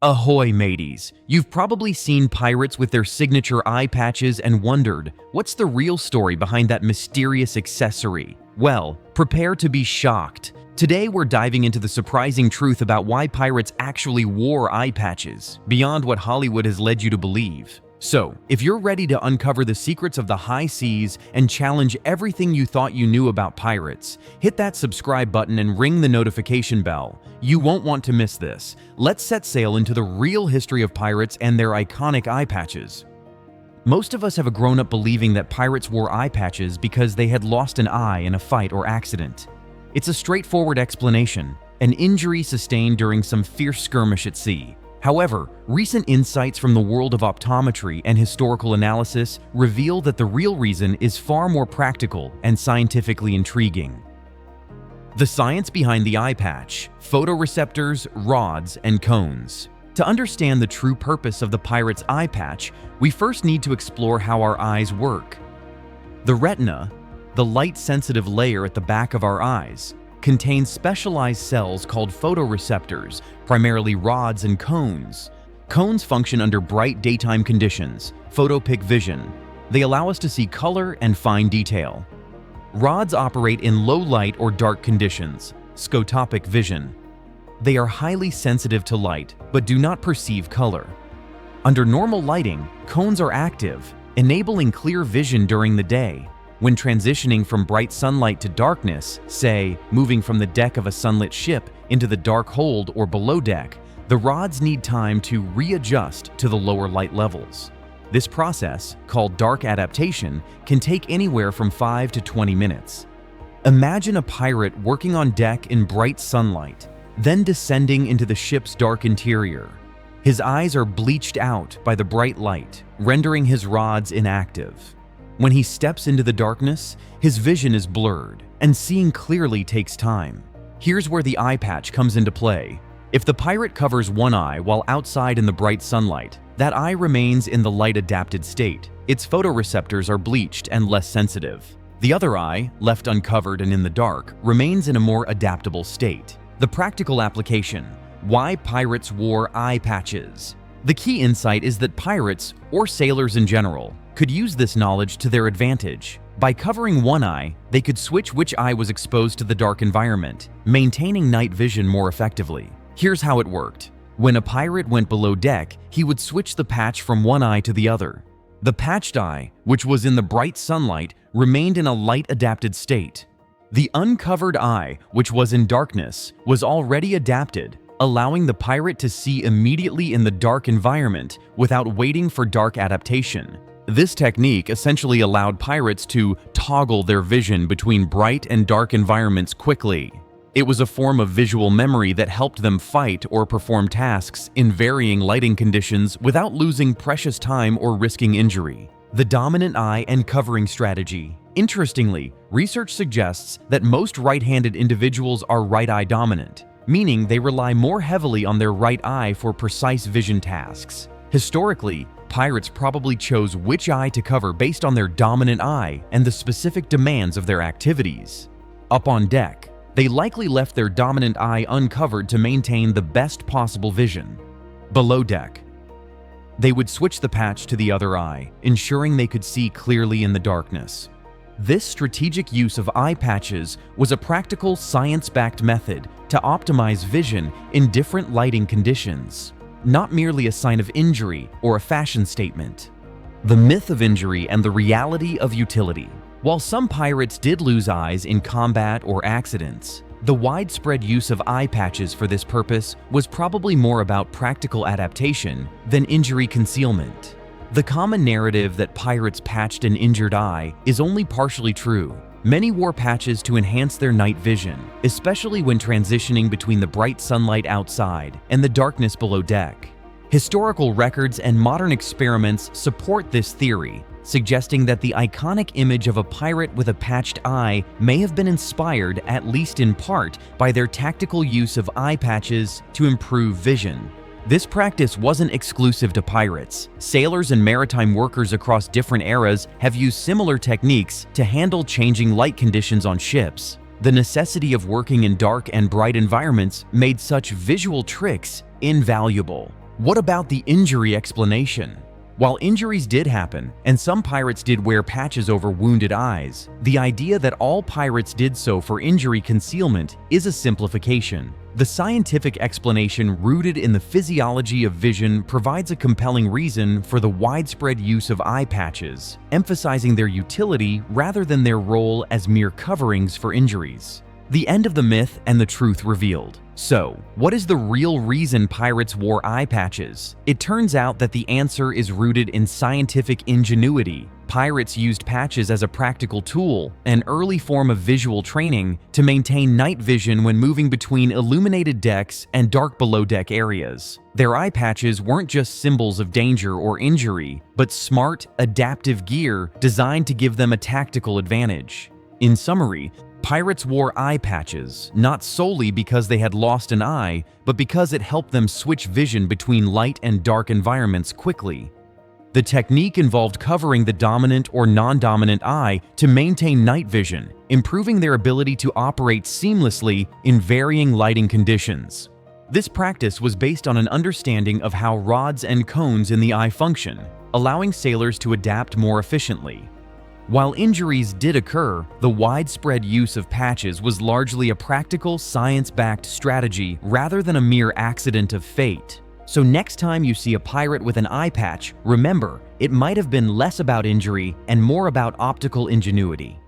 Ahoy, mateys! You've probably seen pirates with their signature eye patches and wondered, what's the real story behind that mysterious accessory? Well, prepare to be shocked. Today we're diving into the surprising truth about why pirates actually wore eye patches, beyond what Hollywood has led you to believe. So, if you're ready to uncover the secrets of the high seas and challenge everything you thought you knew about pirates, hit that subscribe button and ring the notification bell. You won't want to miss this. Let's set sail into the real history of pirates and their iconic eye patches. Most of us have grown up believing that pirates wore eye patches because they had lost an eye in a fight or accident. It's a straightforward explanation, an injury sustained during some fierce skirmish at sea. However, recent insights from the world of optometry and historical analysis reveal that the real reason is far more practical and scientifically intriguing. The science behind the eye patch, photoreceptors, rods, and cones. To understand the true purpose of the pirate's eye patch, we first need to explore how our eyes work. The retina, the light-sensitive layer at the back of our eyes, contains specialized cells called photoreceptors, primarily rods and cones. Cones function under bright daytime conditions, photopic vision. They allow us to see color and fine detail. Rods operate in low light or dark conditions, scotopic vision. They are highly sensitive to light, but do not perceive color. Under normal lighting, cones are active, enabling clear vision during the day. When transitioning from bright sunlight to darkness, say, moving from the deck of a sunlit ship into the dark hold or below deck, the rods need time to readjust to the lower light levels. This process, called dark adaptation, can take anywhere from 5 to 20 minutes. Imagine a pirate working on deck in bright sunlight, then descending into the ship's dark interior. His eyes are bleached out by the bright light, rendering his rods inactive. When he steps into the darkness, his vision is blurred, and seeing clearly takes time. Here's where the eye patch comes into play. If the pirate covers one eye while outside in the bright sunlight, that eye remains in the light-adapted state. Its photoreceptors are bleached and less sensitive. The other eye, left uncovered and in the dark, remains in a more adaptable state. The practical application: why pirates wore eye patches. The key insight is that pirates, or sailors in general, could use this knowledge to their advantage. By covering one eye, they could switch which eye was exposed to the dark environment, maintaining night vision more effectively. Here's how it worked. When a pirate went below deck, he would switch the patch from one eye to the other. The patched eye, which was in the bright sunlight, remained in a light-adapted state. The uncovered eye, which was in darkness, was already adapted, allowing the pirate to see immediately in the dark environment without waiting for dark adaptation. This technique essentially allowed pirates to toggle their vision between bright and dark environments quickly. It was a form of visual memory that helped them fight or perform tasks in varying lighting conditions without losing precious time or risking injury. The dominant eye and covering strategy. Interestingly, research suggests that most right-handed individuals are right-eye dominant, meaning they rely more heavily on their right eye for precise vision tasks. Historically, pirates probably chose which eye to cover based on their dominant eye and the specific demands of their activities. Up on deck, they likely left their dominant eye uncovered to maintain the best possible vision. Below deck, they would switch the patch to the other eye, ensuring they could see clearly in the darkness. This strategic use of eye patches was a practical, science-backed method to optimize vision in different lighting conditions, not merely a sign of injury or a fashion statement. The myth of injury and the reality of utility. While some pirates did lose eyes in combat or accidents, the widespread use of eye patches for this purpose was probably more about practical adaptation than injury concealment. The common narrative that pirates patched an injured eye is only partially true. Many wore patches to enhance their night vision, especially when transitioning between the bright sunlight outside and the darkness below deck. Historical records and modern experiments support this theory, suggesting that the iconic image of a pirate with a patched eye may have been inspired, at least in part, by their tactical use of eye patches to improve vision. This practice wasn't exclusive to pirates. Sailors and maritime workers across different eras have used similar techniques to handle changing light conditions on ships. The necessity of working in dark and bright environments made such visual tricks invaluable. What about the injury explanation? While injuries did happen, and some pirates did wear patches over wounded eyes, the idea that all pirates did so for injury concealment is a simplification. The scientific explanation rooted in the physiology of vision provides a compelling reason for the widespread use of eye patches, emphasizing their utility rather than their role as mere coverings for injuries. The end of the myth and the truth revealed. So, what is the real reason pirates wore eye patches? It turns out that the answer is rooted in scientific ingenuity. Pirates used patches as a practical tool, an early form of visual training, to maintain night vision when moving between illuminated decks and dark below-deck areas. Their eye patches weren't just symbols of danger or injury, but smart, adaptive gear designed to give them a tactical advantage. In summary, pirates wore eye patches, not solely because they had lost an eye, but because it helped them switch vision between light and dark environments quickly. The technique involved covering the dominant or non-dominant eye to maintain night vision, improving their ability to operate seamlessly in varying lighting conditions. This practice was based on an understanding of how rods and cones in the eye function, allowing sailors to adapt more efficiently. While injuries did occur, the widespread use of patches was largely a practical, science-backed strategy rather than a mere accident of fate. So next time you see a pirate with an eye patch, remember, it might have been less about injury and more about optical ingenuity.